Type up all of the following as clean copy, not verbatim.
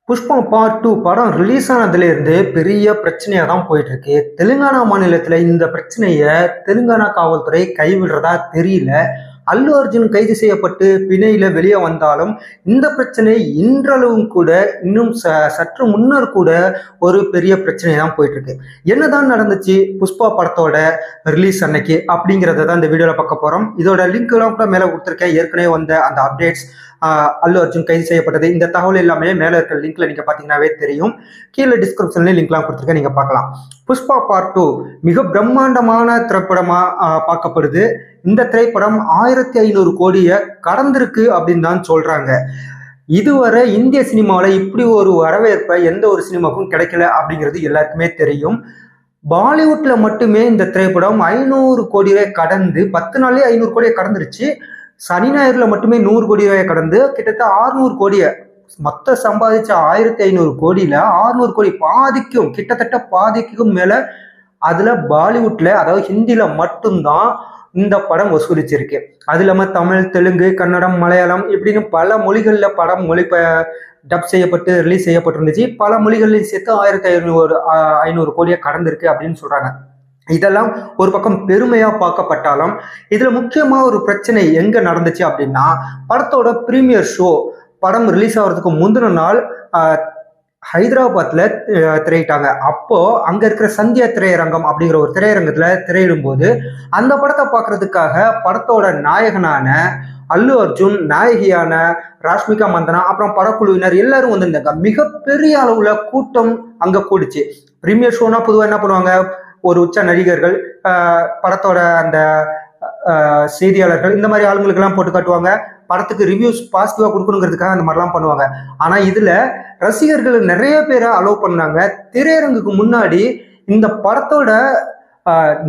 Pushpa part 2 படம் release ஆனதுலேருந்து பெரிய பிரச்சனையா தான் போயிட்டு இருக்கு. தெலுங்கானா மாநிலத்துல இந்த பிரச்சனைய தெலுங்கானா காவல்துறை கைவிடுறதா தெரியல. அல்லு அர்ஜுன் கைது செய்யப்பட்டு பிணையில வெளியே வந்தாலும் இந்த பிரச்சனை இன்றளவும் கூட இன்னும் சற்று முன்னர் கூட ஒரு பெரிய பிரச்சனை தான் போயிட்டு இருக்கு. என்னதான் நடந்துச்சு புஷ்பா படத்தோட ரிலீஸ் அன்னைக்கு அப்படிங்கிறத தான் இந்த வீடியோல பார்க்க போறோம். இதோட லிங்க் எல்லாம் கூட மேல கொடுத்துருக்கேன். ஏற்கனவே வந்த அந்த அப்டேட்ஸ், அல்லு அர்ஜுன் கைது செய்யப்பட்டது, இந்த தகவல் எல்லாமே மேல இருக்கிற லிங்க்ல நீங்க பாத்தீங்கன்னாவே தெரியும். கீழே டிஸ்கிரிப்ஷன்ல லிங்க்லாம் கொடுத்துருக்கேன், நீங்க பார்க்கலாம். புஷ்பா பார்ட் 2 மிக பிரம்மாண்டமான திரைப்படமா பார்க்கப்படுது. இந்த திரைப்படம் 1500 கோடியை கடந்திருக்கு அப்படின்னு தான் சொல்றாங்க. இதுவரை இந்திய சினிமாவில் இப்படி ஒரு வரவேற்பை எந்த ஒரு சினிமாவுக்கும் கிடைக்கல அப்படிங்கிறது எல்லாருக்குமே தெரியும். பாலிவுட்ல மட்டுமே இந்த திரைப்படம் 500 கோடியை கடந்து 10 நாள்லயே 500 கோடியை கடந்துருச்சு. சனி ஞாயிறுல மட்டுமே 100 கோடி ரூபாயை கடந்து கிட்டத்தட்ட 600 கோடியை மொத்த சம்பாதிச்ச 1500 கோடியில 600 கோடி பாதிக்கும், கிட்டத்தட்ட பாதிக்கும் மேல அதுல பாலிவுட்ல, அதாவது ஹிந்தில மட்டும்தான் இந்த படம் வசூலிச்சிருக்கு. அது இல்லாம தமிழ், தெலுங்கு, கன்னடம், மலையாளம் இப்படின்னு பல மொழிகள்ல படம் டப் செய்யப்பட்டு ரிலீஸ் செய்யப்பட்டிருந்துச்சு. பல மொழிகள்லையும் சேர்த்து 1500 கோடியை கடந்திருக்கு அப்படின்னு சொல்றாங்க. இதெல்லாம் ஒரு பக்கம் பெருமையா பார்க்கப்பட்டாலும் இதுல முக்கியமா ஒரு பிரச்சனை எங்க நடந்துச்சு அப்படின்னா, படத்தோட பிரீமியர் ஷோ படம் ரிலீஸ் ஆகிறதுக்கு முந்தின நாள் ஹைதராபாத்ல திரையிட்டாங்க. அப்போ அங்க இருக்கிற சந்தியா திரையரங்கம் அப்படிங்கிற ஒரு திரையரங்கத்துல திரையிடும் போது அந்த படத்தை பார்க்கறதுக்காக படத்தோட நாயகனான அல்லு அர்ஜுன், நாயகியான ராஷ்மிகா மந்தனா, அப்புறம் படக்குழுவினர் எல்லாரும் வந்திருந்தாங்க. மிகப்பெரிய அளவுல கூட்டம் அங்க கூடுச்சு. பிரீமியர் ஷோனா பொதுவாக என்ன பண்ணுவாங்க, ஒரு உச்ச நடிகர்கள், படத்தோட அந்த செய்தியாளர்கள், இந்த மாதிரி ஆளுங்களுக்கு எல்லாம் போட்டு காட்டுவாங்க. படத்துக்கு ரிவ்யூஸ் பாசிட்டிவா கொடுக்கணுங்கிறதுக்காக அந்த மாதிரிலாம் பண்ணுவாங்க. ஆனா இதுல ரசிகர்கள் நிறைய பேரை அலோவ் பண்ணாங்க. திரையரங்குக்கு முன்னாடி இந்த படத்தோட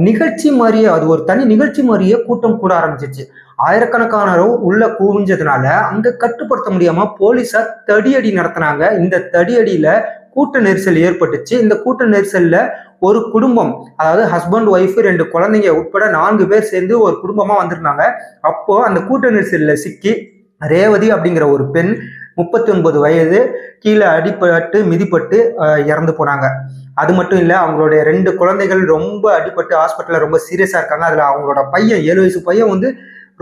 நிகழ்ச்சி மாதிரியே, அது ஒரு தனி நிகழ்ச்சி மாதிரியே கூட்டம் கூட ஆரம்பிச்சிச்சு. ஆயிரக்கணக்கானரும் உள்ள குவிஞ்சதுனால அங்க கட்டுப்படுத்த முடியாம போலீஸார் தடியடி நடத்தினாங்க. இந்த தடியடியில கூட்ட நெரிசல் ஏற்பட்டுச்சு. இந்த கூட்ட நெரிசல்ல ஒரு குடும்பம், அதாவது ஹஸ்பண்ட், ஒய்ஃப், 2 குழந்தைங்க உட்பட 4 பேர் சேர்ந்து ஒரு குடும்பமா வந்திருந்தாங்க. அப்போ அந்த கூட்ட நெரிசல்ல சிக்கி ரேவதி அப்படிங்கிற ஒரு பெண், 39 வயது, கீழே அடிபட்டு மிதிப்பட்டு இறந்து போனாங்க. அது மட்டும் இல்லை, அவங்களுடைய 2 குழந்தைகள் ரொம்ப அடிபட்டு ஹாஸ்பிட்டல்ல ரொம்ப சீரியஸா இருக்காங்க. அதுல அவங்களோட பையன், 7 வயசு பையன் வந்து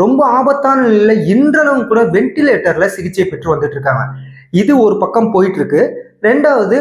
ரொம்ப ஆபத்தான நிலையில இன்றளவும் கூட வென்டிலேட்டர்ல சிகிச்சை பெற்று வந்துட்டு இருக்காங்க. இது ஒரு பக்கம் போயிட்டு இருக்கு. ரெண்டாவது,